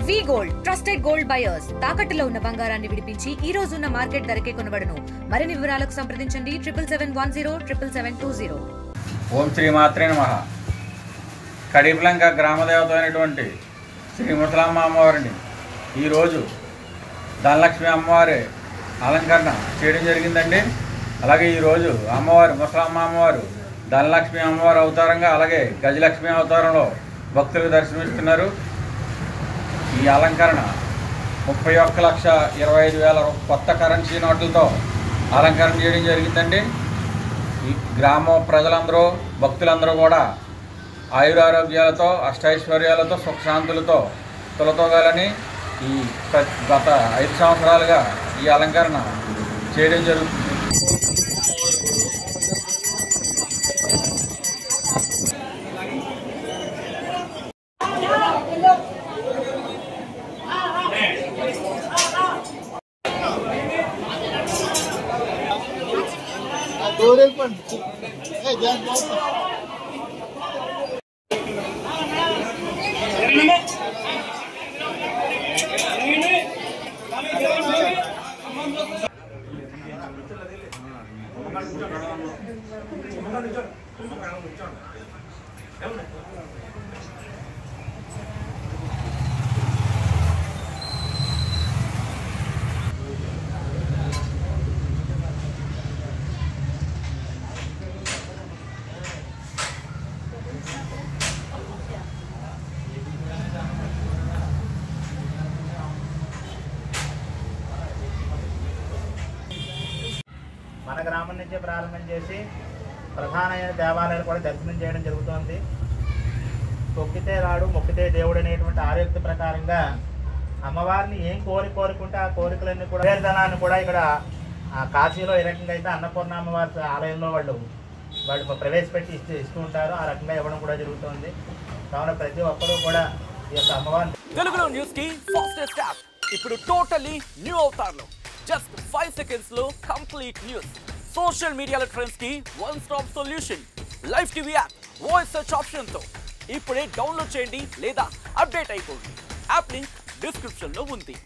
వి gold trusted gold buyers తాకట్టులో ఉన్న బంగారాన్ని విడిపించి ఈ రోజు ఉన్న మార్కెట్ ధరకే కొనబడును. మరిన్ని వివరాలకు సంప్రదించండి 7771077720. ఓం శ్రీ మాత్రే నమః. కడిపలంక గ్రామదేవత అయినటువంటి శ్రీ ముసలమ్మ అమ్మవారిని ఈరోజు ధనలక్ష్మి అమ్మవారి అలంకరణ చేయడం జరిగిందండి. అలాగే ఈరోజు అమ్మవారు ముసలమ్మ అమ్మవారు ధనలక్ష్మి అమ్మవారి అవతారంగా అలాగే గజలక్ష్మి అవతారంలో భక్తులకు దర్శనమిస్తున్నారు. ఈ అలంకరణ 31,25,000 కొత్త కరెన్సీ నోట్లతో అలంకరణ చేయడం జరిగిందండి. ఈ గ్రామ ప్రజలందరూ భక్తులందరూ కూడా ఆయురారోగ్యాలతో అష్టైశ్వర్యాలతో సుఖశాంతులతో తొలతోగాలని ఈ గత 5 సంవత్సరాలుగా ఈ అలంకరణ చేయడం జరుగుతుంది. మన గ్రామం నుంచే ప్రారంభం చేసి ప్రధానమైన దేవాలయాలు కూడా దర్శనం చేయడం జరుగుతుంది. తొక్కితే రాడు మొక్కితే దేవుడు అనేటువంటి ఆరోగ్య ప్రకారంగా అమ్మవారిని ఏం కోరుకుంటే ఆ కోరికలన్నీ కూడా వేర్ధనాన్ని కూడా ఇక్కడ కాశీలో ఏ రకంగా అయితే అన్నపూర్ణ అమ్మవారి ఆలయంలో వాళ్ళు ప్రవేశపెట్టి ఇస్తూ ఉంటారు. ఆ రకంగా ఇవ్వడం కూడా జరుగుతుంది. కావున ప్రతి ఒక్కరూ కూడా ఈ యొక్క అమ్మవారిని తెలుగులో న్యూస్ కి ఫాస్టెస్ట్ యాప్ ఇప్పుడు టోటల్లీ న్యూ అవతార్లో జస్ట్ 5 seconds లో కంప్లీట్ న్యూస్, సోషల్ మీడియాలో ట్రెండ్స్ కి one stop solution, live TV app, voice search option తో ఇప్పుడే డౌన్లోడ్ చేయండి లేదా అప్డేట్ అయిపోండి. యాప్ లింక్ డిస్క్రిప్షన్ లో ఉంది.